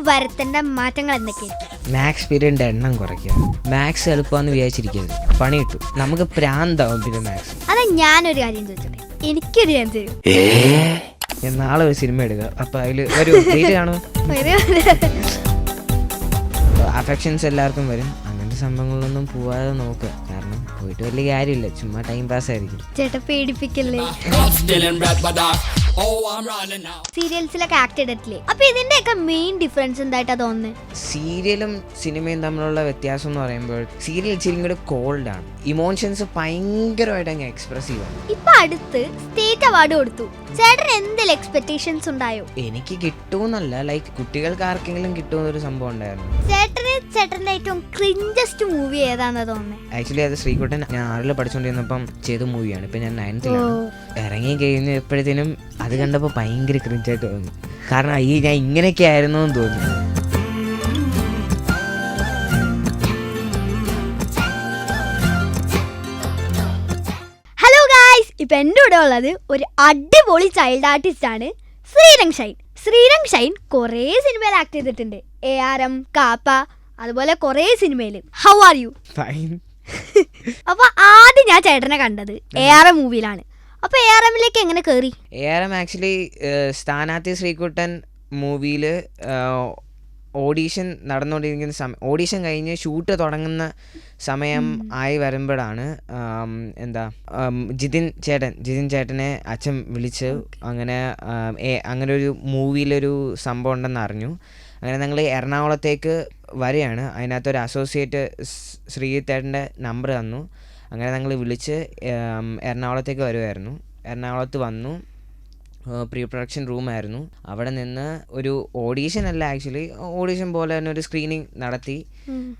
വരുത്തേണ്ട മാറ്റങ്ങൾ എന്തൊക്കെയായിരിക്കും? മാത്സ് പീരീഡിന്റെ എണ്ണം കുറയ്ക്കുക. മാത്സ് എളുപ്പമെന്ന് വിചാരിച്ചിരിക്കരുത്, പണി കിട്ടും, നമുക്ക് പ്രാന്താവും പിന്നെ മാത്സ്. അതാ ഞാനൊരു കാര്യം ചോദിച്ചോട്ടെ, എനിക്കൊരു ചാൻസ് തരും. ഞാൻ നാളെ ഒരു സിനിമ എടുക്കുക, അപ്പൊ അതില് ഒരു പേര് കാണും, അഫെക്ഷൻസ് എല്ലാവർക്കും വരും. അങ്ങനത്തെ സംഭവങ്ങളിലൊന്നും പോവാതെ നോക്കുക, കാരണം പോയിട്ട് വലിയ കാര്യമില്ല, ചുമ്മാ ടൈം പാസ് ആയിരിക്കും. ചേട്ടാ പേടിപ്പിക്കല്ലേ. സീരിയൽസിലൊക്കെ ആക്ട് ചെയ്തിട്ടില്ലേ, അപ്പൊ ഇതിന്റെയൊക്കെ മെയിൻ ഡിഫറൻസ് എന്തായിട്ടാ തോന്നുന്നത്? സീരിയലും സിനിമയും തമ്മിലുള്ള വ്യത്യാസം എന്ന് പറയുമ്പോൾ സീരിയൽ ഇച്ചിരി കൂടെ കോൾഡ് ആണ്, ഇമോഷൻസ് ഭയങ്കരമായിട്ട് അങ്ങ് എക്സ്പ്രസീവ് ആണ്. ഇപ്പൊ അടുത്ത് സ്റ്റേറ്റ് അവാർഡ് കൊടുത്തു, ചേട്ടൻ എന്തെങ്കിലും എക്സ്പെക്ടേഷൻസ് ഉണ്ടായോ? എനിക്ക് കിട്ടുമെന്നല്ല, ലൈക്ക് കുട്ടികൾക്ക് ആർക്കെങ്കിലും കിട്ടുമെന്നൊരു സംഭവം ഉണ്ടായിരുന്നു. ചേട്ടന്റെ ഏറ്റവും ക്രിഞ്ചസ്റ്റ് മൂവി ഏതാണെന്ന് തോന്നുന്നത്? ആക്ച്വലി അത് ശ്രീകുട്ടൻ ഞാൻ 6ൽ പഠിച്ചുകൊണ്ടിരുന്നപ്പം ചെയ്ത മൂവിയാണ്. ഇപ്പൊ ഞാൻ 9th-ലാണ്. ഇറങ്ങി കഴിഞ്ഞപ്പോഴത്തേനും അത് കണ്ടപ്പോൾ ഭയങ്കര ക്രിഞ്ചായിട്ട് തോന്നി, കാരണം ഞാൻ ഇങ്ങനെയൊക്കെ ആയിരുന്നു എന്ന് തോന്നി. ഹലോ ഗായ്സ്, ഇപ്പൊ എൻ്റെ കൂടെ ഉള്ളത് ഒരു അടിപൊളി ചൈൽഡ് ആർട്ടിസ്റ്റ് ആണ് ശ്രീരംഗ് ഷൈൻ. ശ്രീരംഗ് ഷൈൻ കുറേ സിനിമയിൽ ആക്ട് ചെയ്തിട്ടുണ്ട്, ARM, കാപ്പ, അതുപോലെ കുറേ സിനിമയിൽ. How are you? ഫൈൻ. അപ്പൊ ആദ്യം ഞാൻ ചേട്ടനെ കണ്ടത് ARM മൂവിയിലാണ്. അപ്പൊ ARMലേക്ക് എങ്ങനെ കയറി? ARM ആക്ച്വലി സ്ഥാനാർത്ഥി ശ്രീകുട്ടൻ മൂവിയിൽ ഓഡീഷൻ നടന്നുകൊണ്ടിരിക്കുന്ന ഓഡീഷൻ കഴിഞ്ഞ് ഷൂട്ട് തുടങ്ങുന്ന സമയം ആയി വരുമ്പോഴാണ് ജിതിൻ ചേട്ടനെ അച്ഛൻ വിളിച്ച് അങ്ങനെ ഒരു മൂവിയിലൊരു സംഭവം ഉണ്ടെന്ന് അറിഞ്ഞു. അങ്ങനെ ഞങ്ങൾ എറണാകുളത്തേക്ക് വരികയാണ്. അതിനകത്തൊരു അസോസിയേറ്റ് ശ്രീജിത്തേട്ടൻ്റെ നമ്പർ തന്നു. അങ്ങനെ ഞങ്ങൾ വിളിച്ച് എറണാകുളത്തേക്ക് വരുമായിരുന്നു. എറണാകുളത്ത് വന്നു, പ്രീ പ്രൊഡക്ഷൻ റൂമായിരുന്നു. അവിടെ നിന്ന് ഒരു ഓഡീഷൻ അല്ല, ആക്ച്വലി ഓഡീഷൻ പോലെ തന്നെ ഒരു സ്ക്രീനിങ് നടത്തി.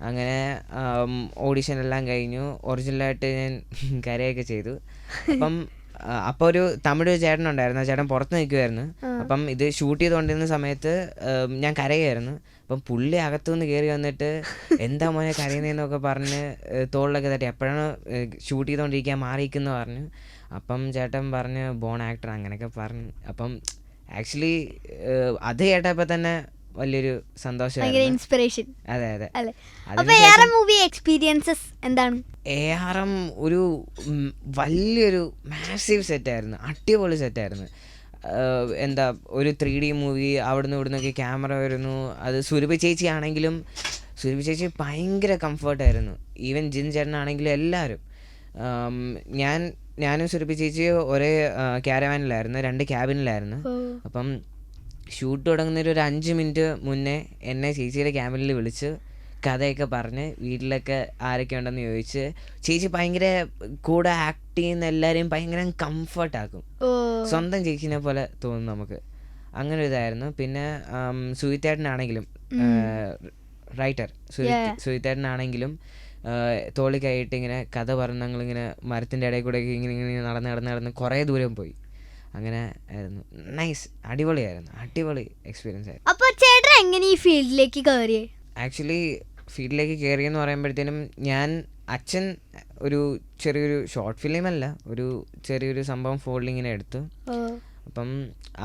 അങ്ങനെ ഓഡീഷൻ എല്ലാം കഴിഞ്ഞു. ഒറിജിനലായിട്ട് ഞാൻ കരയൊക്കെ ചെയ്തു. അപ്പോൾ ഒരു തമിഴ് ചേട്ടനുണ്ടായിരുന്നു, ആ ചേട്ടൻ പുറത്ത് നിൽക്കുമായിരുന്നു. അപ്പം ഇത് ഷൂട്ട് ചെയ്തുകൊണ്ടിരുന്ന സമയത്ത് ഞാൻ കരയായിരുന്നു. അപ്പം പുള്ളി അകത്തുനിന്ന് കയറി വന്നിട്ട് എന്താ മോനെ കരയുന്നതെന്നൊക്കെ പറഞ്ഞ് തോളിലൊക്കെ തട്ടി, എപ്പോഴാണ് ഷൂട്ട് ചെയ്തുകൊണ്ടിരിക്കാൻ മാറിയിരിക്കുന്നു പറഞ്ഞു. അപ്പം ചേട്ടൻ പറഞ്ഞ് ബോൺ ആക്ടർ അങ്ങനെയൊക്കെ പറഞ്ഞു. അപ്പം ആക്ച്വലി അത് കേട്ടപ്പോൾ തന്നെ വലിയൊരു സന്തോഷമായിരുന്നു, ഇൻസ്പിറേഷൻ. അതെ അതെ. ARM ഒരു വലിയൊരു മാസീവ് സെറ്റായിരുന്നു, അടിപൊളി സെറ്റായിരുന്നു. ഒരു 3D മൂവി, അവിടുന്ന് ഇവിടുന്നൊക്കെ ക്യാമറ വരുന്നു. അത് സുരഭി ചേച്ചി ആണെങ്കിലും സുരഭി ചേച്ചി ഭയങ്കര കംഫർട്ടായിരുന്നു. ഈവൻ ജിൻ ചേട്ടനാണെങ്കിലും എല്ലാവരും. ഞാനും സുരഭി ചേച്ചി ഒരേ ക്യാരവാനിലായിരുന്നു, 2 ക്യാബിനിലായിരുന്നു. അപ്പം ഷൂട്ട് തുടങ്ങുന്നൊരു 5 മിനിറ്റ് മുന്നേ എന്നെ ചേച്ചിയുടെ ക്യാബിനിൽ വിളിച്ച് കഥയൊക്കെ പറഞ്ഞ് വീട്ടിലൊക്കെ ആരൊക്കെ ഉണ്ടെന്ന് ചോദിച്ച് ചേച്ചി ഭയങ്കര കൂടെ ആക്ട് ചെയ്യുന്ന എല്ലാവരെയും ഭയങ്കര കംഫർട്ടാക്കും, സ്വന്തം ചേച്ചീനെ പോലെ തോന്നും നമുക്ക്. അങ്ങനെ ഒരു ഇതായിരുന്നു. പിന്നെ സുഹിത്തേട്ടനാണെങ്കിലും റൈറ്റർ സുഹിത്തേട്ടനാണെങ്കിലും തോളി കൈയിട്ട് ഇങ്ങനെ കഥ പറഞ്ഞ് ഞങ്ങളിങ്ങനെ മരത്തിൻ്റെ ഇടയിൽ കൂടെ ഇങ്ങനെ നടന്ന് കുറേ ദൂരം പോയി. അങ്ങനെ ആയിരുന്നു. നൈസ്, അടിപൊളിയായിരുന്നു, അടിപൊളി എക്സ്പീരിയൻസ് ആയിരുന്നു. അപ്പോൾ ചേട്ടൻ എങ്ങനെ ഈ ഫീൽഡിലേക്ക് കയറിയേ? ആക്ച്വലി ഫീൽഡിലേക്ക് കയറിയെന്ന് പറയുമ്പോഴത്തേനും അച്ഛൻ ഒരു ചെറിയൊരു ഷോർട്ട് ഫിലിമല്ല, ഒരു ചെറിയൊരു സംഭവം ഫോൾഡിങ്ങിനെ എടുത്തു. അപ്പം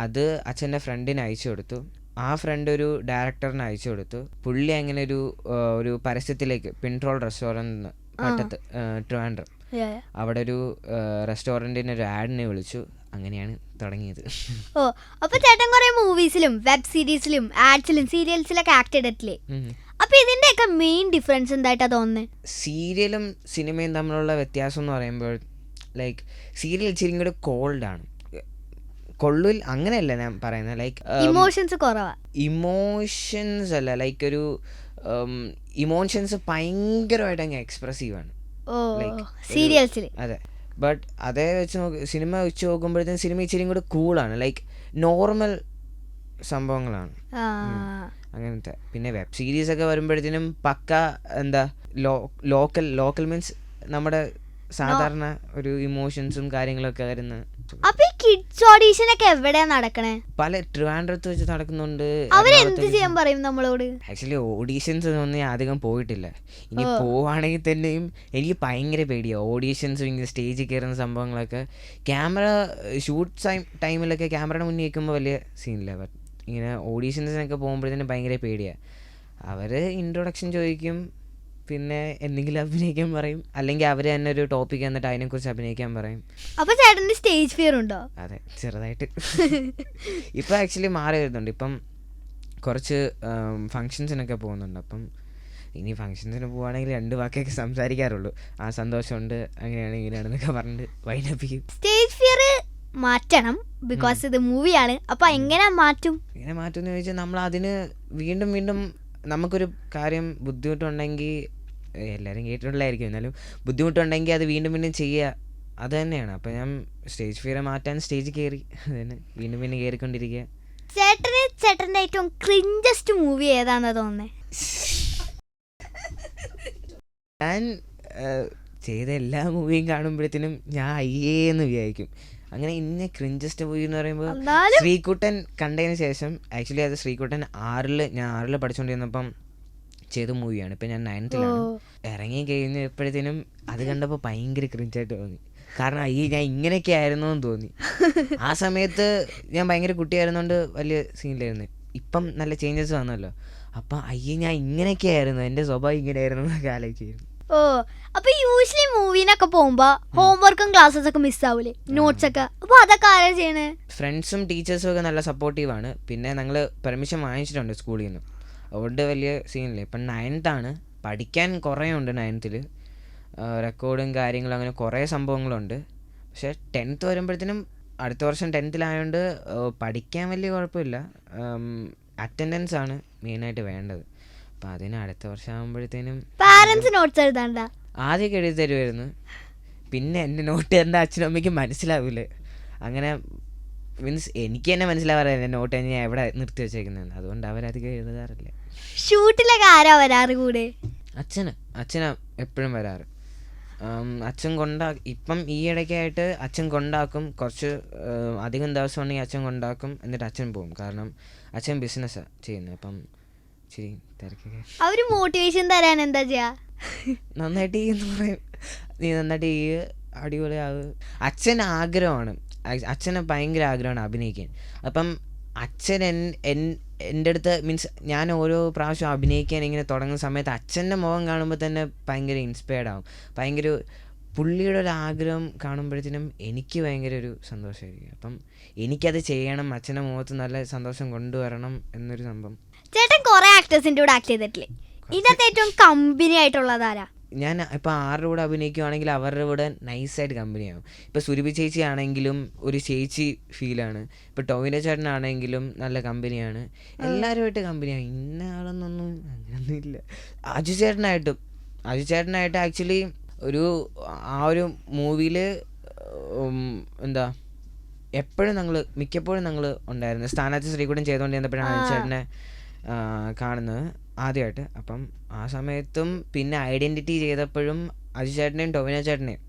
അത് അച്ഛൻ്റെ ഫ്രണ്ടിന് അയച്ചു കൊടുത്തു. ആ ഫ്രണ്ട് ഒരു ഡയറക്ടറിന് അയച്ചു കൊടുത്തു. പുള്ളി അങ്ങനെ ഒരു പരസ്യത്തിലേക്ക് പിൻട്രോൾ റെസ്റ്റോറൻറ്റ് പട്ടത്ത് ട്രിവാൻഡ്രം, അവിടെ ഒരു റെസ്റ്റോറൻറ്റിന് ഒരു ആഡിനെ വിളിച്ചു. അങ്ങനെയാണ് തുടങ്ങിയത്. അപ്പൊ ചേട്ടൻ കുറെ മൂവീസിലും വെബ് സീരീസിലും ആഡ്സിലും സീരിയൽസിലൊക്കെ ആക്ട് ചെയ്തിട്ടില്ലേ? അപ്പൊ ഇതിന്റെയൊക്കെ മെയിൻ ഡിഫറൻസ് എന്തായിട്ടാ തോന്നുന്നത്? സീരിയലും സിനിമയും തമ്മിലുള്ള വ്യത്യാസം എന്ന് പറയുമ്പോൾ ലൈക്ക് സീരിയൽ ഇച്ചിരി കൂടെ കോൾഡ് ആണ്. കൊള്ളിൽ അങ്ങനെയല്ല ഞാൻ പറയുന്നത്, ലൈക്ക് ഇമോഷൻസ് കുറവാ. ഇമോഷൻസ് അല്ല, ലൈക്ക് ഒരു ഇമോഷൻസ് ഭയങ്കരമായിട്ട് അങ്ങ് എക്സ്പ്രസീവ് ആണ് സീരിയൽസിൽ. അതെ. ബട്ട് അതേ സിനിമ വെച്ച് നോക്കുമ്പോഴത്തേക്കും സിനിമ ഇച്ചിരി കൂടെ കൂളാണ്, ലൈക്ക് നോർമൽ സംഭവങ്ങളാണ് അങ്ങനത്തെ. പിന്നെ വെബ് സീരീസ് ഒക്കെ വരുമ്പോഴത്തേനും പക്ക ലോക്കൽ മീൻസ് നമ്മുടെ സാധാരണ ഒരു ഇമോഷൻസും കാര്യങ്ങളൊക്കെ വരുന്ന. അപ്പൊ ഈ കിഡ്സ് ഓഡീഷൻ ഒക്കെ എവിടെയാ നടക്കണേ? പല ട്രിവാൻഡ്രത്ത് വെച്ച് നടക്കുന്നുണ്ട്. അവരെന്ത് ചെയ്യാൻ പറയും നമ്മളോട്? ആക്ച്വലി ഓഡീഷൻസ് ഒന്നും അധികം പോയിട്ടില്ല. ഇനി പോവാണെങ്കിൽ തന്നെയും എനിക്ക് ഭയങ്കര പേടിയാണ് ഓഡീഷൻസും ഇങ്ങനെ സ്റ്റേജിൽ കയറുന്ന സംഭവങ്ങളൊക്കെ. ക്യാമറ ഷൂട്ട് ടൈമിലൊക്കെ ക്യാമറയുടെ മുന്നിൽ നിൽക്കുമ്പോൾ വലിയ സീനില്ല. ബട്ട് ഇങ്ങനെ ഓഡീഷൻസിനൊക്കെ പോകുമ്പോഴത്തേനും ഭയങ്കര പേടിയാണ്. അവർ ഇൻട്രൊഡക്ഷൻ ചോദിക്കും, പിന്നെ എന്തെങ്കിലും അഭിനയിക്കാൻ പറയും, അല്ലെങ്കിൽ അവർ തന്നെ ഒരു ടോപ്പിക് എന്നിട്ട് അതിനെക്കുറിച്ച് അഭിനയിക്കാൻ പറയും. അപ്പൊ ചേട്ടന് സ്റ്റേജ് ഫിയർ ഉണ്ടോ? അതെ, ചെറുതായിട്ട്. ഇപ്പം ആക്ച്വലി മാറി വരുന്നുണ്ട്. ഇപ്പം കുറച്ച് ഫങ്ഷൻസിനൊക്കെ പോകുന്നുണ്ട്. അപ്പം ഇനി ഫങ്ഷൻസിന് പോവുകയാണെങ്കിൽ 2 വാക്കൊക്കെ സംസാരിക്കാറുള്ളൂ. ആ സന്തോഷമുണ്ട്, അങ്ങനെയാണ് ഇങ്ങനെയാണെന്നൊക്കെ പറഞ്ഞിട്ട് വൈൻഡപ്പ് ചെയ്യും. സ്റ്റേജ് ഫിയർ മാറ്റണം, ബിക്കോസ് ഇത് മൂവിയാണ്. അപ്പൊ എങ്ങനെ മാറ്റും? എങ്ങനെ മാറ്റും എന്ന് ചോദിച്ചാൽ നമ്മൾ അതിന് വീണ്ടും വീണ്ടും നമുക്കൊരു കാര്യം ബുദ്ധിമുട്ടുണ്ടെങ്കിൽ, എല്ലാവരും കേട്ടിട്ടുള്ളതായിരിക്കും, എന്നാലും ബുദ്ധിമുട്ടുണ്ടെങ്കിൽ അത് വീണ്ടും വീണ്ടും ചെയ്യുക, അത് തന്നെയാണ്. അപ്പം ഞാൻ സ്റ്റേജ് ഫിയർ മാറ്റാൻ സ്റ്റേജ് കയറി, അത് തന്നെ വീണ്ടും വീണ്ടും കയറിക്കൊണ്ടിരിക്കുക. ചേട്ടൻ്റെ ഏറ്റവും ക്രിഞ്ചസ്റ്റ് മൂവി ഏതാണെന്ന് തോന്നുന്നത്? ഞാൻ ചെയ്ത എല്ലാ മൂവിയും കാണുമ്പോഴത്തേനും ഞാൻ അയ്യേന്ന് വിചാരിക്കും. അങ്ങനെ ഇന്ന ക്രിഞ്ചസ്റ്റ് മൂവി എന്ന് പറയുമ്പോൾ ശ്രീകുട്ടൻ കണ്ടതിന് ശേഷം, ആക്ച്വലി അത് ശ്രീകുട്ടൻ ഞാൻ 6ൽ പഠിച്ചുകൊണ്ടിരുന്നപ്പം ചെയ്ത മൂവിയാണ്. ഇപ്പം ഞാൻ 9th-ലാണ്. ഇറങ്ങി കഴിഞ്ഞപ്പോഴത്തേനും അത് കണ്ടപ്പോൾ ഭയങ്കര ക്രിഞ്ചായിട്ട് തോന്നി. കാരണം ഞാൻ ഇങ്ങനെയൊക്കെ ആയിരുന്നു എന്ന് തോന്നി. ആ സമയത്ത് ഞാൻ ഭയങ്കര കുട്ടിയായിരുന്നോണ്ട് വലിയ സീനിലായിരുന്നു. ഇപ്പം നല്ല ചേഞ്ചസ് വന്നല്ലോ. അപ്പം ഞാൻ ഇങ്ങനെയൊക്കെ ആയിരുന്നു, എൻ്റെ സ്വഭാവം ഇങ്ങനെയായിരുന്നു എന്നൊക്കെ ആലോചിച്ചിരുന്നു. അപ്പൊ യൂഷ്വലി മൂവിനൊക്കെ പോകുമ്പോ ഹോംവർക്കും ക്ലാസ്സസ് ഒക്കെ മിസ്സാവൂലേ, നോട്ട്സ് ഒക്കെ? അപ്പൊ അതൊക്കെ ആരാ ചെയ്യണേ? ഫ്രണ്ട്സും ടീച്ചേഴ്സും ഒക്കെ നല്ല സപ്പോർട്ടീവാണ്. പിന്നെ ഞങ്ങൾ പെർമിഷൻ വാങ്ങിച്ചിട്ടുണ്ട് സ്കൂളിൽ നിന്ന്, അതുകൊണ്ട് വലിയ സീനില്ല. ഇപ്പം 9th-ആണ്, പഠിക്കാൻ കുറേ ഉണ്ട് 9th-ൽ. റെക്കോർഡും കാര്യങ്ങളും അങ്ങനെ കുറേ സംഭവങ്ങളുണ്ട്. പക്ഷേ 10th വരുമ്പോഴത്തേനും, അടുത്ത വർഷം 10th-ലായതുകൊണ്ട് പഠിക്കാൻ വലിയ കുഴപ്പമില്ല. അറ്റൻഡൻസ് ആണ് മെയിനായിട്ട് വേണ്ടത്. അപ്പം അതിന് അടുത്ത വർഷം ആകുമ്പോഴത്തേനും പാരൻസ് നോട്ട്സ് എഴുതാണ്ട? ആദ്യമൊക്കെ എഴുതി തരുമായിരുന്നു, പിന്നെ എൻ്റെ നോട്ട് എൻ്റെ അച്ഛനും അമ്മയ്ക്ക് മനസ്സിലാവില്ല. അങ്ങനെ മീൻസ് എനിക്ക് തന്നെ മനസ്സിലാവാറില്ല എൻ്റെ നോട്ട് ഞാൻ എവിടെ നിർത്തി വെച്ചേക്കുന്നതെന്ന്. അതുകൊണ്ട് അവരധികം എഴുതാറില്ല. ഷൂട്ടിലൊക്കെ ആരാ വരാറ് കൂടെ? അച്ഛനാ എപ്പോഴും വരാറ്. അച്ഛൻ ഇപ്പം ഈ ഇടയ്ക്കായിട്ട് അച്ഛൻ കൊണ്ടാക്കും. കുറച്ച് അധികം ദിവസം ഉണ്ടെങ്കിൽ അച്ഛൻ കൊണ്ടാക്കും, എന്നിട്ട് അച്ഛൻ പോകും. കാരണം അച്ഛൻ ബിസിനസ്സാണ് ചെയ്യുന്നത്. അപ്പം ശരി, തിരക്കൊക്കെ. അവര് മോട്ടിവേഷൻ തരാൻ എന്താ ചെയ്യാ? നന്നായിട്ട് ചെയ്യുമെന്ന് പറയും, നീ നന്നായിട്ട് ചെയ്യുക, അടിപൊളിയാവുക. അച്ഛന് ആഗ്രഹമാണ്, അച്ഛന് ഭയങ്കര ആഗ്രഹമാണ് അഭിനയിക്കാൻ. അപ്പം അച്ഛൻ എൻ്റെ അടുത്ത്, മീൻസ് ഞാൻ ഓരോ പ്രാവശ്യം അഭിനയിക്കാൻ ഇങ്ങനെ തുടങ്ങുന്ന സമയത്ത് അച്ഛൻ്റെ മുഖം കാണുമ്പോൾ തന്നെ ഭയങ്കര ഇൻസ്പയർഡ് ആവും. ഭയങ്കര പുള്ളിയുടെ ഒരു ആഗ്രഹം കാണുമ്പോഴത്തേനും എനിക്ക് ഭയങ്കര ഒരു സന്തോഷമായിരിക്കും. അപ്പം എനിക്കത് ചെയ്യണം, അച്ഛൻ്റെ മുഖത്ത് നല്ല സന്തോഷം കൊണ്ടുവരണം എന്നൊരു സംഭവം. ചേട്ടൻ കുറെ ആക്ടേഴ്സിൻ്റെ കൂടെ ആക്ട് ചെയ്തിട്ടില്ലേ? ഇതിനകത്ത് ഏറ്റവും കമ്പനി ആയിട്ടുള്ളതാരാ? ഞാൻ ഇപ്പോൾ ആരുടെ കൂടെ അഭിനയിക്കുകയാണെങ്കിൽ അവരുടെ കൂടെ നൈസായിട്ട് കമ്പനിയാവും. ഇപ്പോൾ സുരഭി ചേച്ചി ആണെങ്കിലും ഒരു ചേച്ചി ഫീലാണ്. ഇപ്പോൾ ടോവിനോ ചേട്ടനാണെങ്കിലും നല്ല കമ്പനിയാണ്. എല്ലാവരുമായിട്ട് കമ്പനിയാവും, ഇന്ന ആളെന്നൊന്നും അങ്ങനെയൊന്നും ഇല്ല. അജു ചേട്ടനായിട്ട് ആക്ച്വലി ആ ഒരു മൂവിയിൽ എന്താ മിക്കപ്പോഴും ഞങ്ങൾ ഉണ്ടായിരുന്നു. സ്ഥാനാർത്ഥി ശ്രീകുട്ടൻ ചെയ്തുകൊണ്ടിരുന്നപ്പോഴാണ് അജു ചേട്ടനെ കാണുന്നത് ആദ്യമായിട്ട്. അപ്പം ആ സമയത്തും പിന്നെ ഐഡൻറ്റിറ്റി ചെയ്തപ്പോഴും അജു ചേട്ടനെയും ടോവിനോ ചേട്ടനെയും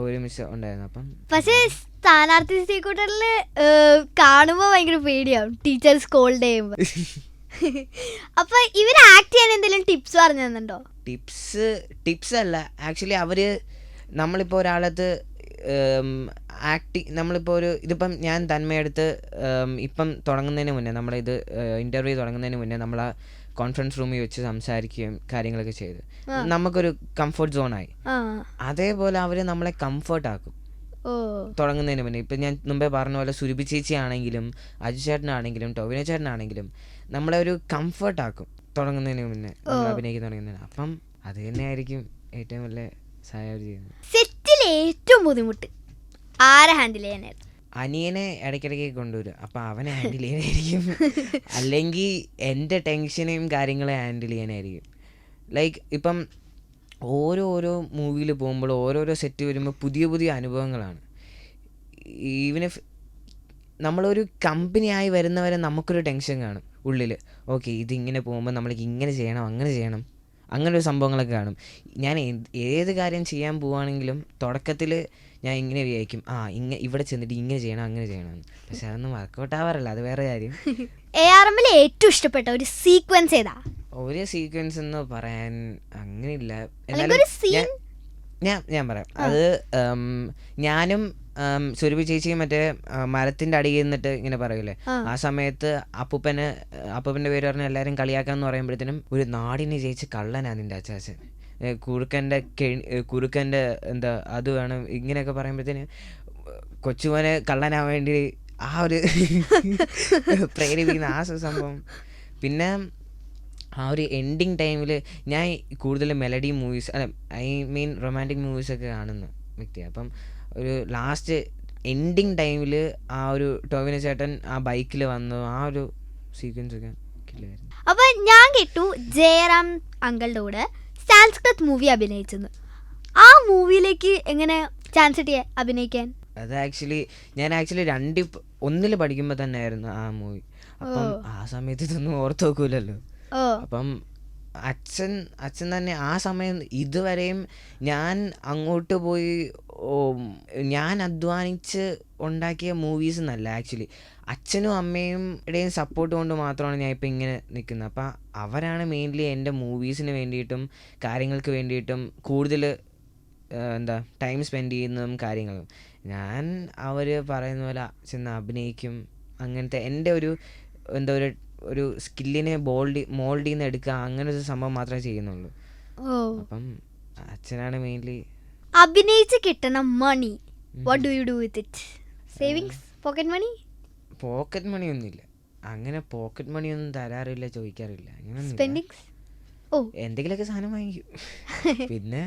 ഒരുമിച്ച് ഉണ്ടായിരുന്നു. അപ്പം പക്ഷേ സ്ഥാനാർത്ഥി ശ്രീകുട്ടനില് കാണുമ്പോൾ ഭയങ്കര പേടിയാവും, ടീച്ചർ സ്കോൾഡ് ചെയ്യുമ്പോൾ. അപ്പൊ ഇവർ ആക്ട് ചെയ്യാൻ എന്തെങ്കിലും ടിപ്സ് പറഞ്ഞു തന്നുണ്ടോ? ടിപ്സ് അല്ല, ആക്ച്വലി നമ്മളിപ്പോൾ ഒരാളത്ത് നമ്മളിപ്പോൾ ഇതിപ്പം ഞാൻ തന്മയെടുത്ത് ഇപ്പം തുടങ്ങുന്നതിന് മുന്നേ, നമ്മളിത് ഇൻ്റർവ്യൂ തുടങ്ങുന്നതിന് മുന്നേ നമ്മൾ ആ കോൺഫറൻസ് റൂമിൽ വെച്ച് സംസാരിക്കുകയും കാര്യങ്ങളൊക്കെ ചെയ്ത് നമുക്കൊരു കംഫർട്ട് സോണായി. അതേപോലെ അവർ നമ്മളെ കംഫർട്ടാക്കും തുടങ്ങുന്നതിന് മുന്നേ. ഇപ്പം ഞാൻ മുമ്പേ പറഞ്ഞ പോലെ സുരഭി ചേച്ചി ആണെങ്കിലും അജു ചേട്ടനാണെങ്കിലും ടോവിനോ ചേട്ടനാണെങ്കിലും നമ്മളെ ഒരു കംഫർട്ടാക്കും തുടങ്ങുന്നതിന് മുന്നേ, നമ്മൾ അഭിനയിക്കാൻ തുടങ്ങുന്നതിന്. അപ്പം അത് തന്നെയായിരിക്കും ഏറ്റവും വലിയ സഹായം ചെയ്യുന്നത്. സെറ്റിലെ ഏറ്റവും ബുദ്ധിമുട്ട് ആരെ ഹാൻഡിൽ ചെയ്യാനായിരുന്നു? അനിയനെ ഇടയ്ക്കിടയ്ക്ക് കൊണ്ടുവരും, അപ്പം അവനെ ഹാൻഡിൽ ചെയ്യാനായിരിക്കും. അല്ലെങ്കിൽ എൻ്റെ ടെൻഷനെയും കാര്യങ്ങളെ ഹാൻഡിൽ ചെയ്യാനായിരിക്കും. ലൈക്ക് ഇപ്പം ഓരോ മൂവിയിൽ പോകുമ്പോൾ ഓരോരോ സെറ്റ് വരുമ്പോൾ പുതിയ പുതിയ അനുഭവങ്ങളാണ്. ഈവൻ ഇഫ് നമ്മളൊരു കമ്പനിയായി വരുന്നവരെ നമുക്കൊരു ടെൻഷൻ കാണും ഉള്ളിൽ. ഓക്കെ, ഇതിങ്ങനെ പോകുമ്പോൾ നമ്മൾക്ക് ഇങ്ങനെ ചെയ്യണം, അങ്ങനെ ചെയ്യണം, അങ്ങനെ ഒരു സംഭവങ്ങളൊക്കെ കാണും. ഞാൻ ഏത് കാര്യം ചെയ്യാൻ പോവുകയാണെങ്കിലും തുടക്കത്തിൽ ഞാൻ ഇങ്ങനെ വിചാരിക്കും, ഇവിടെ ചെന്നിട്ട് ഇങ്ങനെ ചെയ്യണം, അങ്ങനെ ചെയ്യണം. പക്ഷെ അതൊന്നും വർക്കൗട്ട് ആവാറില്ല, അത് വേറെ കാര്യം. ARMൽ ഏറ്റവും ഇഷ്ടപ്പെട്ട ഒരു സീക്വൻസ് ഏതാ? ഒരു സീക്വൻസ് എന്ന് പറയാൻ അങ്ങനെയില്ല. അല്ലെങ്കിൽ ഒരു scene? ഞാൻ പറയാം. അത് ഞാനും സുരഭി ചേച്ചി മറ്റേ മരത്തിൻ്റെ അടിയിൽ നിന്നിട്ട് ഇങ്ങനെ പറയൂലേ, ആ. ആ സമയത്ത് അപ്പൂപ്പൻ്റെ പേര് പറഞ്ഞ് എല്ലാവരും കളിയാക്കാന്ന് പറയുമ്പോഴത്തേനും ഒരു നാടിനെ ജയിച്ച് കള്ളനാണ് നിൻ്റെ അച്ചാച്ചൻ, കുറുക്കൻ്റെ എന്താ അത് വേണം ഇങ്ങനെയൊക്കെ പറയുമ്പോഴത്തേന് കൊച്ചുമോനെ കള്ളനാൻ വേണ്ടി ആ ഒരു പ്രേരിപ്പിക്കുന്ന ആ സംഭവം. പിന്നെ ആ ഒരു എൻഡിങ് ടൈമിൽ ഞാൻ കൂടുതൽ melody movies I mean romantic മൂവീസൊക്കെ കാണുന്ന വ്യക്തിയാണ്. അപ്പം ഒരു ലാസ്റ്റ് എൻഡിങ് ടൈമിൽ ആ ഒരു ടോവിനോ ചേട്ടൻ ആ ബൈക്കിൽ വന്നു ആ ഒരു സീക്വൻസ് ഒക്കെ കില്ലായിരുന്നു. അപ്പൊ ഞാൻ കേട്ടു ജയറാം അങ്കിളുടെ കൂടെ സാൻസ്ക്രിത് മൂവി അഭിനയിച്ചെന്ന്. ആ മൂവിയിലേക്ക് എങ്ങനെ ചാൻസ് കിട്ടിയ അഭിനയിക്കാൻ? അത് ഞാൻ ആക്ച്വലി ഒന്നിൽ പഠിക്കുമ്പോൾ തന്നെ ആയിരുന്നു ആ മൂവി. അപ്പം ആ സമയത്ത് ഇതൊന്നും ഓർത്ത് നോക്കൂലല്ലോ. അപ്പം അച്ഛൻ തന്നെ ആ സമയം ഇതുവരെയും ഞാൻ അങ്ങോട്ട് പോയി ഞാൻ അധ്വാനിച്ച് ഉണ്ടാക്കിയ മൂവീസ് എന്നല്ല, ആക്ച്വലി അച്ഛനും അമ്മയുടെയും സപ്പോർട്ട് കൊണ്ട് മാത്രമാണ് ഞാൻ ഇപ്പം ഇങ്ങനെ നിൽക്കുന്നത്. അപ്പം അവരാണ് മെയിൻലി എൻ്റെ മൂവീസിന് വേണ്ടിയിട്ടും കാര്യങ്ങൾക്ക് വേണ്ടിയിട്ടും കൂടുതൽ എന്താ ടൈം സ്പെൻഡ് ചെയ്യുന്നതും കാര്യങ്ങളും. ഞാൻ അവർ പറയുന്ന പോലെ ചെന്ന് അഭിനയിക്കും, അങ്ങനത്തെ എൻ്റെ ഒരു എന്താ ഒരു സ്കില്ലിനെ മോൾഡ് ചെയ്യുന്ന എടുക്കുക, അങ്ങനെ ഒരു സംഭവം മാത്രമേ ചെയ്യുന്നുള്ളൂ. അപ്പം അച്ഛനാണ് മെയിൻലി. അഭിനയിച്ച് കിട്ടണ money what do you do with it? Savings, pocket money? Pocket money ഒന്നുമില്ല, അങ്ങനെ പോക്കറ്റ് മണി ഒന്നും തരാറില്ല, ചോദിക്കാറില്ല, അങ്ങനെ എന്തെങ്കിലുമൊക്കെ സാധനം വാങ്ങിക്കും. പിന്നെ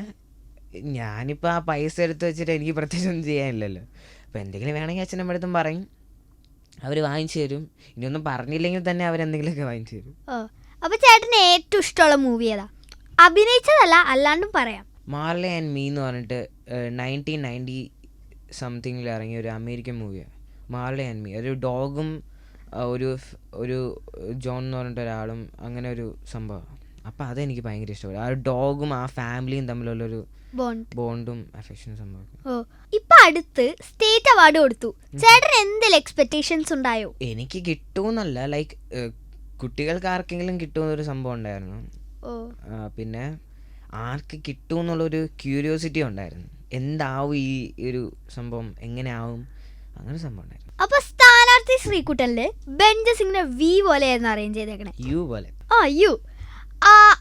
ഞാനിപ്പോൾ ആ പൈസ എടുത്ത് വെച്ചിട്ട് എനിക്ക് പ്രത്യേകിച്ച് ഒന്നും ചെയ്യാനില്ലല്ലോ. അപ്പോൾ എന്തെങ്കിലും വേണമെങ്കിൽ അച്ഛനമ്മ അടുത്തും പറയും, അവർ വാങ്ങിച്ചു തരും. ഇനിയൊന്നും പറഞ്ഞില്ലെങ്കിൽ തന്നെ അവരെന്തെങ്കിലുമൊക്കെ വാങ്ങിച്ചു തരും. അപ്പോൾ ചേട്ടന് ഏറ്റവും ഇഷ്ടമുള്ള മൂവി ഏതാ? അഭിനയിച്ചതല്ല, അല്ലാണ്ടും പറയാം. മാർലി ആൻഡ് മീ എന്ന് പറഞ്ഞിട്ട് 1990 സംതിങ്ങിൽ ഇറങ്ങിയ ഒരു അമേരിക്കൻ മൂവിയാണ് മാർലി ആൻഡ് മീ. ഒരു ഡോഗും ഒരു ജോൺ എന്ന് പറഞ്ഞിട്ട് ഒരാളും, അങ്ങനെ ഒരു സംഭവം. അപ്പം അതെനിക്ക് ഭയങ്കര ഇഷ്ടപ്പെട്ടു. ആ ഡോഗും ആ ഫാമിലിയും തമ്മിലുള്ളൊരു ബോണ്ടും അഫെക്ഷനും സംഭവം. ഇപ്പൊ അടുത്ത് സ്റ്റേറ്റ് അവാർഡ് കൊടുത്തു. ചേട്ടൻ എന്തെങ്കിലും എക്സ്പെക്ടേഷൻസ് ഉണ്ടായോ? എനിക്ക് കിട്ടുമെന്നല്ല, ലൈക്ക് കുട്ടികൾക്ക് ആർക്കെങ്കിലും കിട്ടുമെന്നൊരു സംഭവം ഉണ്ടായിരുന്നു. പിന്നെ ആർക്ക് കിട്ടുമെന്നുള്ളൊരു ക്യൂരിയോസിറ്റി ഉണ്ടായിരുന്നു, എന്താവും ഈ ഒരു സംഭവം, എങ്ങനെ ആവും, അങ്ങനെ സംഭവം ഉണ്ടായിരുന്നു. അപ്പൊ സ്ഥാനാർത്ഥി ശ്രീകുട്ടനില് ബെഞ്ചസ് ഇങ്ങനെ വി പോലെയായിരുന്നു അറേഞ്ച് ചെയ്തേക്കണേ, യു പോലെ. യു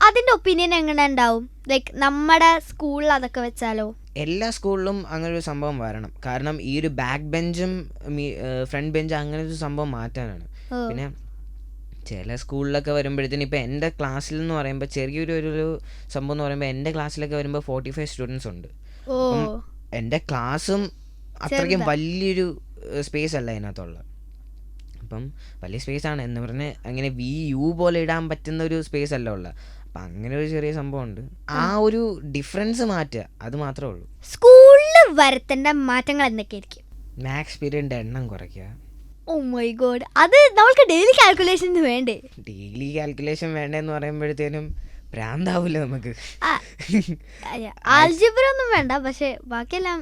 അതിന്റെ ഒപ്പീനിയൻ എങ്ങനെ ഉണ്ടാവും? ലൈക്ക് നമ്മുടെ സ്കൂളിൽ അതൊക്കെ വെച്ചാലോ? എല്ലാ സ്കൂളിലും അങ്ങനെ ഒരു സംഭവം വരണം. കാരണം ഈ ഒരു ബാക്ക് ബെഞ്ചും ഫ്രണ്ട് ബെഞ്ചും അങ്ങനെ ഒരു സംഭവം മാറ്റാനാണ്. പിന്നെ ചില സ്കൂളിലൊക്കെ വരുമ്പോഴത്തേന് ഇപ്പം എൻ്റെ ക്ലാസ്സിൽ എന്ന് പറയുമ്പോൾ ചെറിയൊരു സംഭവം എന്ന് പറയുമ്പോൾ എൻ്റെ ക്ലാസ്സിലൊക്കെ വരുമ്പോൾ 45 സ്റ്റുഡൻസ് ഉണ്ട്. എൻ്റെ ക്ലാസ്സും അത്രയ്ക്കും വലിയൊരു സ്പേസ് അല്ല അതിനകത്തുള്ളത്. അപ്പം വലിയ സ്പേസാണ് എന്ന് പറഞ്ഞ് അങ്ങനെ VU പോലെ ഇടാൻ പറ്റുന്ന ഒരു സ്പേസ് അല്ല ഉള്ളത്. അപ്പം അങ്ങനെ ഒരു ചെറിയ സംഭവം ഉണ്ട്. ആ ഒരു ഡിഫറൻസ് മാറ്റുക, അത് മാത്രമേ ഉള്ളൂ. സ്കൂളിൽ വരുത്തേണ്ട മാറ്റങ്ങൾ എന്തൊക്കെയായിരിക്കും? മാത്സ് പീരീഡിൻ്റെ എണ്ണം കുറയ്ക്കുക. ഓ മൈ ഗോഡ്, അത് നമ്മൾക്ക് ഡെയിലി കാൽക്കുലേഷൻസ് വേണ്ടേ? ഡെയിലി കാൽക്കുലേഷൻ വേണ്ടെന്ന് പറയുമ്പോഴത്തേനും ഭ്രാന്താവില്ല നമുക്ക്. ആൽജിബ്ര ഒന്നും വേണ്ട, പക്ഷെ ബാക്കിയെല്ലാം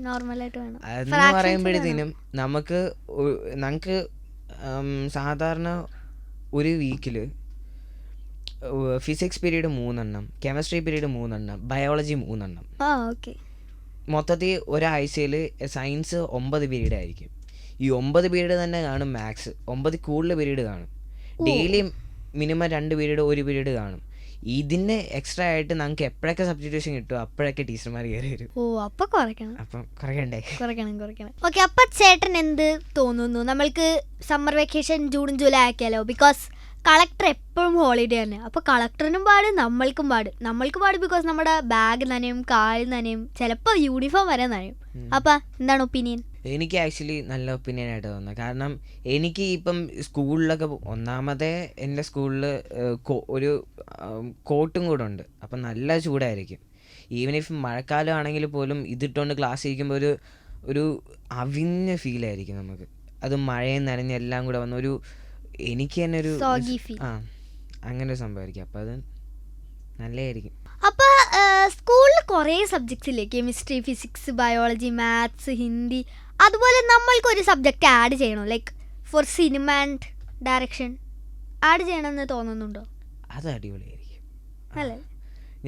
നോർമലായിട്ട് വേണം. അതെന്ന് പറയുമ്പോഴത്തേനും നമുക്ക് സാധാരണ ഒരു വീക്കിൽ ഫിസിക്സ് പീരീഡ് 3 എണ്ണം, കെമിസ്ട്രി പീരീഡ് 3 എണ്ണം, ബയോളജി 3 എണ്ണം. മൊത്തത്തിൽ ഒരാഴ്ചയിൽ സയൻസ് 9 പീരീഡ് ആയിരിക്കും. ഈ 9 പീരീഡ് തന്നെ കാണും മാത്സ്, 9 കൂടുതൽ പീരീഡ് കാണും. ഡെയിലി മിനിമം 2 പീരീഡ് 1 പീരീഡ് കാണും. ഇതിന് എക്സ്ട്രാ ആയിട്ട് നമുക്ക് എപ്പോഴൊക്കെ സബ്സ്റ്റിറ്റ്യൂഷൻ കിട്ടും അപ്പോഴൊക്കെ ടീച്ചർമാർ കയറി വരും. അപ്പം കുറയ്ക്കണ്ടേ? കുറയ്ക്കണം. ഓക്കെ, അപ്പം ചേട്ടൻ എന്ത് തോന്നുന്നു നമ്മൾക്ക് സമ്മർ വെക്കേഷൻ ജൂൺ ജൂലൈ ആക്കിയാലോ? ബിക്കോസ് കളക്ടർ എപ്പോഴും ഹോളിഡേ തന്നെ. അപ്പോൾ കളക്ടറിനും പാട്, നമ്മൾക്ക് പാട് ബിക്കോസ് നമ്മുടെ ബാഗ് നനയും, കാല് നനയും, ചിലപ്പോൾ യൂണിഫോം വരെ നനയും. അപ്പം എന്താണ് ഒപ്പീനിയൻ? എനിക്ക് ആക്ച്വലി നല്ല ഒപ്പീനിയൻ ആയിട്ട് തോന്നുന്നത്. കാരണം എനിക്ക് ഇപ്പം സ്കൂളിലൊക്കെ ഒന്നാമതേ എൻ്റെ സ്കൂളിൽ ഒരു കോട്ടും കൂടെ ഉണ്ട്. അപ്പം നല്ല ചൂടായിരിക്കും. ഈവൻ ഇഫ് മഴക്കാലം ആണെങ്കിൽ പോലും ഇതിട്ടുകൊണ്ട് ക്ലാസ് ഇരിക്കുമ്പോൾ ഒരു അവിഞ്ഞ ഫീലായിരിക്കും നമുക്ക്. അത് മഴയും നനഞ്ഞ് എല്ലാം കൂടെ വന്ന എനിക്ക് തന്നെ ഒരു അങ്ങനെ ഒരു സംഭവമായിരിക്കും. അപ്പം അത് നല്ലതായിരിക്കും. അപ്പോൾ സ്കൂളിൽ കുറേ സബ്ജക്ട്സ് ഇല്ലേ? Chemistry, physics, biology, maths, Hindi. അതുപോലെ നമ്മൾക്കൊരു സബ്ജക്റ്റ് ആഡ് ചെയ്യണം, like for cinema and direction add ചെയ്യണമെന്ന് തോന്നുന്നുണ്ടോ? അത് അടിപൊളിയായിരിക്കും അല്ലേ?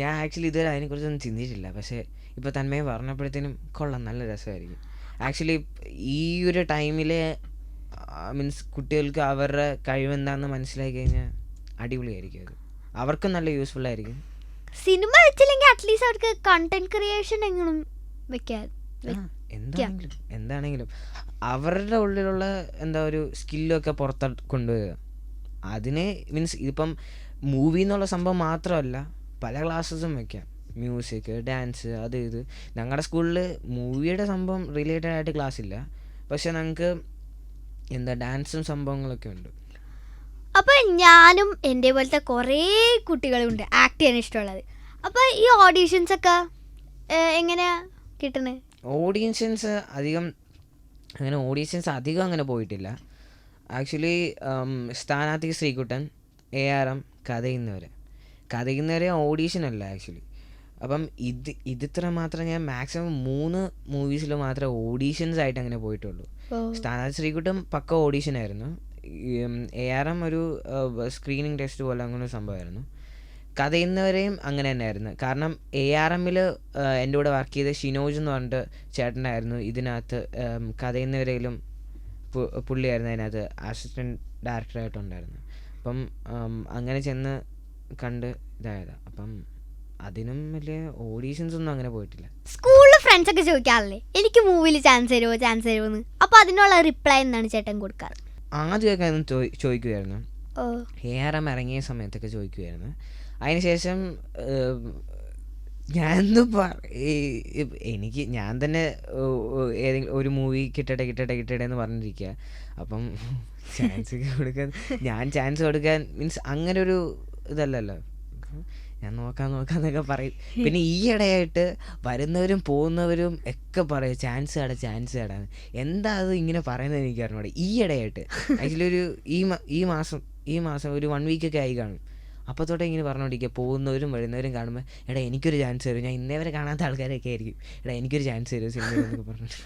ഞാൻ ആക്ച്വലി ഇതുവരെ അതിനെക്കുറിച്ചൊന്നും ചിന്തിച്ചിട്ടില്ല. പക്ഷേ ഇപ്പോൾ തന്മയെ പറഞ്ഞപ്പോഴത്തേനും കൊള്ളാം, നല്ല രസമായിരിക്കും. ആക്ച്വലി ഈ ഒരു ടൈമിൽ മീൻസ് കുട്ടികൾക്ക് അവരുടെ കഴിവെന്താണെന്ന് മനസ്സിലാക്കി കഴിഞ്ഞാൽ അടിപൊളിയായിരിക്കും. അത് അവർക്കും നല്ല യൂസ്ഫുൾ ആയിരിക്കും. സിനിമ വെച്ചില്ലെങ്കിൽ അറ്റ്ലീസ്റ്റ് അവർക്ക് കണ്ടന്റ് ക്രിയേഷൻ എങ്ങനെ വെക്കാൻ എന്താണെങ്കിലും അവരുടെ ഉള്ളിലുള്ള എന്താ ഒരു സ്കില്ലൊക്കെ പുറത്ത് കൊണ്ടുവരിക. അതിന് മീൻസ് ഇതിപ്പം മൂവി എന്നുള്ള സംഭവം മാത്രമല്ല, പല ക്ലാസ്സസും വെക്കാം. മ്യൂസിക്, ഡാൻസ്, അത് ഇത്. ഞങ്ങളുടെ സ്കൂളിൽ മൂവിയുടെ സംഭവം റിലേറ്റഡ് ആയിട്ട് ക്ലാസ് ഇല്ല, പക്ഷെ ഞങ്ങൾക്ക് എന്താ ഡാൻസും സംഭവങ്ങളൊക്കെ ഉണ്ട്. അപ്പോൾ ഞാനും എൻ്റെ പോലത്തെ കുറേ കുട്ടികളുണ്ട് ആക്ട് ചെയ്യാൻ ഇഷ്ടമുള്ളത്. അപ്പോൾ ഈ ഓഡീഷൻസൊക്കെ എങ്ങനെയാണ് കിട്ടുന്നത്? ഓഡിയൻസ് അധികം അങ്ങനെ പോയിട്ടില്ല. ആക്ച്വലി സ്ഥാനാർത്ഥി ശ്രീകുട്ടൻ, ARM, കഥയുന്നവരെ ഓഡീഷനല്ല ആക്ച്വലി. അപ്പം ഇതിത്ര മാത്രം ഞാൻ മാക്സിമം 3 മൂവീസിൽ മാത്രമേ ഓഡീഷൻസ് ആയിട്ട് അങ്ങനെ പോയിട്ടുള്ളൂ. സ്ഥാനാർത്ഥി ശ്രീകുട്ടൻ പക്ക ഓഡീഷനായിരുന്നു. ARM ഒരു സ്ക്രീനിങ് ടെസ്റ്റ് പോലെ അങ്ങനെ ഒരു സംഭവമായിരുന്നു. കഥയുന്നവരെയും അങ്ങനെ തന്നെയായിരുന്നു. കാരണം ARMൽ എൻ്റെ കൂടെ വർക്ക് ചെയ്ത ഷിനോജ് എന്ന് പറഞ്ഞിട്ട് ചേട്ടനായിരുന്നു ഇതിനകത്ത് കഥയുന്നവരെയും പുള്ളിയായിരുന്നു അതിനകത്ത് അസിസ്റ്റൻറ്റ് ഡയറക്ടറായിട്ടുണ്ടായിരുന്നു. അപ്പം അങ്ങനെ ചെന്ന് കണ്ട് ഇതായതാണ്. അപ്പം അതിനും വലിയ ഓഡീഷൻസ് ഒന്നും അങ്ങനെ പോയിട്ടില്ല. സ്കൂളിൽ ഫ്രണ്ട്സ് ഒക്കെ ചോദിക്കാറില്ലേ എനിക്ക് മൂവിയിൽ ചാൻസ് തരുമോ എന്ന്? അപ്പോൾ അതിനുള്ള റിപ്ലൈ എന്താണ് ചേട്ടൻ കൊടുക്കാറ്? ആദ്യമൊക്കെ ചോദിക്കുമായിരുന്നു. ARM ഇറങ്ങിയ സമയത്തൊക്കെ ചോദിക്കുമായിരുന്നു. അതിനുശേഷം ഞാൻ തന്നെ ഏതെങ്കിലും ഒരു മൂവി കിട്ടട്ടെ എന്ന് പറഞ്ഞിരിക്കുക. അപ്പം ചാൻസ് കൊടുക്കാൻ മീൻസ് അങ്ങനെ ഒരു ഇതല്ലല്ലോ. ഞാൻ നോക്കാന്നൊക്കെ പറയും. പിന്നെ ഈയിടെയായിട്ട് വരുന്നവരും പോകുന്നവരും ഒക്കെ പറയും ചാൻസ് കടാ. എന്താ അത് ഇങ്ങനെ പറയുന്നത് എനിക്ക് അറിഞ്ഞൂടെ. ഈയിടെയായിട്ട് ആക്ച്വലി ഒരു ഈ മാസം ഒരു 1 വീക്കൊക്കെ ആയി കാണും. അപ്പോൾ തൊട്ടേ ഇങ്ങനെ പറഞ്ഞുകൊണ്ടിരിക്കുക. പോകുന്നവരും വരുന്നവരും കാണുമ്പോൾ എടാ എനിക്കൊരു ചാൻസ് തരും. ഞാൻ ഇന്നേ വരെ കാണാത്ത ആൾക്കാരൊക്കെ ആയിരിക്കും എടാ എനിക്കൊരു ചാൻസ് തരും സിനിമയെന്നൊക്കെ പറഞ്ഞിട്ട്.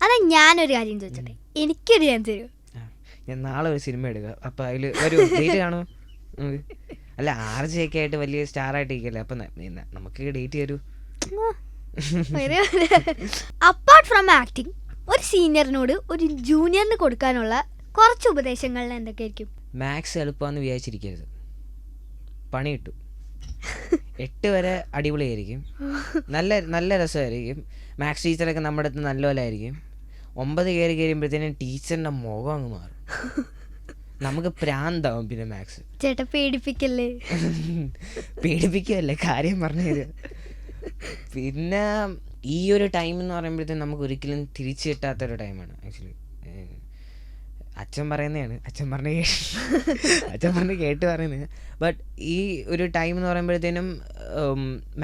അതാ ഞാനൊരു കാര്യം ചോദിച്ചോട്ടെ, എനിക്കൊരു ചാൻസ് തരും. ഞാൻ നാളെ ഒരു സിനിമ എടുക്കുക. അപ്പോൾ അതിൽ ഒരു ഡേറ്റ് കാണുമോ? അല്ല RJ ഒക്കെ ആയിട്ട് വലിയ സ്റ്റാർ ആയിട്ട് ഇരിക്കല്ലേ. അപ്പം നമുക്ക് ഡേറ്റ് തരൂ. അപ്പാർട്ട് ഫ്രം ആക്ടിങ്, ഒരു സീനിയറിനോട് ഒരു ജൂനിയറിന് കൊടുക്കാനുള്ള കുറച്ച് ഉപദേശങ്ങൾ എന്തൊക്കെയായിരിക്കും? മാത്സ് എളുപ്പമെന്ന് വിചാരിച്ചിരിക്കരുത്, പണി കിട്ടും. 8 വരെ അടിപൊളിയായിരിക്കും, നല്ല രസമായിരിക്കും. മാത്സ് ടീച്ചറൊക്കെ നമ്മുടെ അടുത്ത് നല്ലപോലായിരിക്കും. 9 കയറി കഴിയുമ്പോഴത്തേനും ടീച്ചറിൻ്റെ മുഖം അങ്ങ് മാറും. നമുക്ക് പ്രാന്താവും. പിന്നെ മാത്സ് ചേട്ടാ പേടിപ്പിക്കല്ലേ, കാര്യം പറഞ്ഞു തരിക. പിന്നെ ഈ ഒരു ടൈം എന്ന് പറയുമ്പോഴത്തേനും നമുക്ക് ഒരിക്കലും തിരിച്ചു കിട്ടാത്തൊരു ടൈമാണ് ആക്ച്വലി. അച്ഛൻ പറയുന്നതാണ്, അച്ഛൻ പറഞ്ഞ് കേട്ട് പറയുന്നത്. ബട്ട് ഈ ഒരു ടൈം എന്ന് പറയുമ്പോഴത്തേനും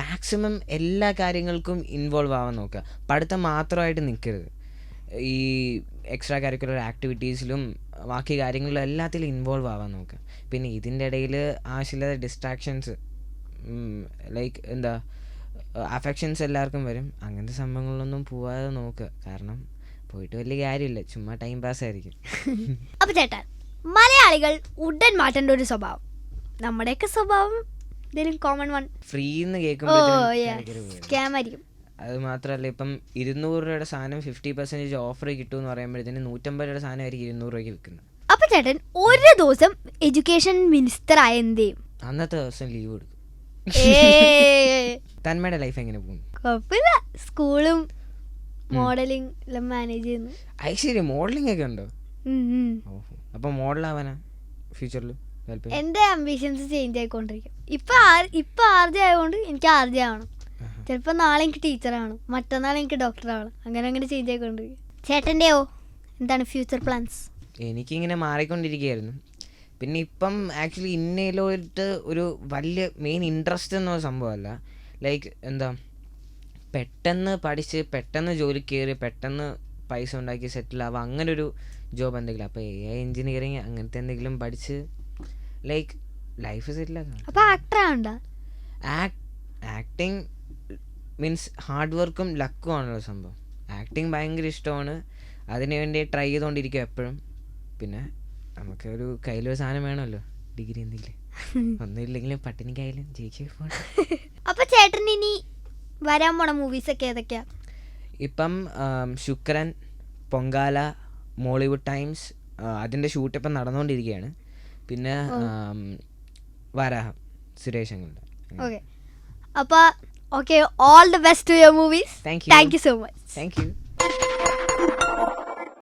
മാക്സിമം എല്ലാ കാര്യങ്ങൾക്കും ഇൻവോൾവ് ആവാൻ നോക്കുക. പഠിത്തം മാത്രമായിട്ട് നിൽക്കരുത്. ഈ എക്സ്ട്രാ കരിക്കുലർ ആക്ടിവിറ്റീസിലും ബാക്കി കാര്യങ്ങളിലും എല്ലാത്തിലും ഇൻവോൾവ് ആവാൻ നോക്കുക. പിന്നെ ഇതിൻ്റെ ഇടയിൽ ആവശ്യമില്ലാത്ത ഡിസ്ട്രാക്ഷൻസ് ലൈക്ക് എന്താ അഫെക്ഷൻസ് എല്ലാവർക്കും വരും. അങ്ങനത്തെ സംഭവങ്ങളിലൊന്നും പോവാതെ നോക്കുക. കാരണം പോയിട്ട് വലിയ കാര്യമില്ല, ചുമ്മാ ടൈം പാസ് ആയിരിക്കും. അപ്പോൾ ചേട്ടാ, മലയാളികൾ ഉടൻ മാറ്റേണ്ട ഒരു സ്വഭാവം, നമ്മുടെയൊക്കെ സ്വഭാവം എന്തെങ്കിലും കോമൺ വൺ, ഫ്രീ എന്ന് കേൾക്കുമ്പോൾ സ്കാം ആയിരിക്കും. അത് മാത്രമല്ല, ഇപ്പം 200 രൂപയുടെ സാധനം 50% ഓഫർ കിട്ടുമെന്ന് പറയുമ്പോഴത്തേന് 150 രൂപയുടെ സാധനം ആയിരിക്കും 200 രൂപയ്ക്ക് വിൽക്കുന്നത്. അപ്പോൾ ചേട്ടൻ ഒരു ദിവസം എഡ്യൂക്കേഷൻ മിനിസ്റ്റർ ആയ എന്ത് ചെയ്യും? അന്നത്തെ ദിവസം ലീവ് എടുക്കും. തന്മയുടെ ലൈഫ് എങ്ങനെ പോകും? കുഴപ്പമില്ല, സ്കൂളും മോഡലിംഗ് എല്ലാം മാനേജ് ചെയ്യുന്നു. ശരി, മോഡലിംഗ് ഒക്കെ ഉണ്ടോ? അപ്പോൾ മോഡലാവാനാ ഫ്യൂച്ചറിൽ? എൻ്റെ ആംബിഷൻസ് ചേഞ്ച് ആയിക്കൊണ്ടിരിക്കും. ഇപ്പം RJ ആയതുകൊണ്ട് എനിക്ക് RJ ആവണം. ചിലപ്പോൾ നാളെ എനിക്ക് ടീച്ചറാവണം, മറ്റന്നാൾ എനിക്ക് ഡോക്ടറാവണം. അങ്ങനെ ചേഞ്ച് ആയിക്കൊണ്ടിരിക്കും. ചേട്ടൻ്റെയോ എന്താണ് ഫ്യൂച്ചർ പ്ലാൻസ്? എനിക്കിങ്ങനെ മാറിക്കൊണ്ടിരിക്കുകയായിരുന്നു. പിന്നെ ഇപ്പം ആക്ച്വലി ഇന്നയിലോട്ട് ഒരു വലിയ മെയിൻ ഇൻട്രസ്റ്റ് എന്ന സംഭവമല്ല. ലൈക്ക് എന്താ, പെട്ടെന്ന് പഠിച്ച് പെട്ടെന്ന് ജോലി കയറി പെട്ടെന്ന് പൈസ ഉണ്ടാക്കി സെറ്റിൽ ആവുക, അങ്ങനെ ഒരു ജോബ് എന്തെങ്കിലും. അപ്പോൾ AI എഞ്ചിനീയറിങ് അങ്ങനത്തെ എന്തെങ്കിലും പഠിച്ച് ലൈക്ക് ലൈഫ് സെറ്റിലാക്കണം. അപ്പോൾ ആക്ടറാവണ്ട? ആക്ടിങ് മീൻസ് ഹാർഡ് വർക്കും ലക്കും ആണല്ലോ സംഭവം. ആക്ടിങ് ഭയങ്കര ഇഷ്ടമാണ്, അതിനുവേണ്ടി ട്രൈ ചെയ്തുകൊണ്ടിരിക്കും എപ്പോഴും. പിന്നെ നമുക്ക് ഒരു കയ്യിലൊരു സാധനം വേണമല്ലോ, ഡിഗ്രി എന്തെങ്കിലും. ഒന്നുമില്ലെങ്കിലും പട്ടിണിക്കായാലും ജയിക്കുക. അപ്പോൾ ചേട്ടൻ ഇനി വരാൻ പോണ മൂവീസൊക്കെ ഏതൊക്കെയാ? ഇപ്പം ശുക്രൻ, പൊങ്കാല, മോളിവുഡ് ടൈംസ് അതിൻ്റെ ഷൂട്ട് ഇപ്പം നടന്നുകൊണ്ടിരിക്കുകയാണ്. പിന്നെ വരാഹം സുരേഷ് അങ്ങളുടെ. ഓക്കെ അപ്പോൾ okay, all the best to your movies. Thank you. Thank you so much. Thank U.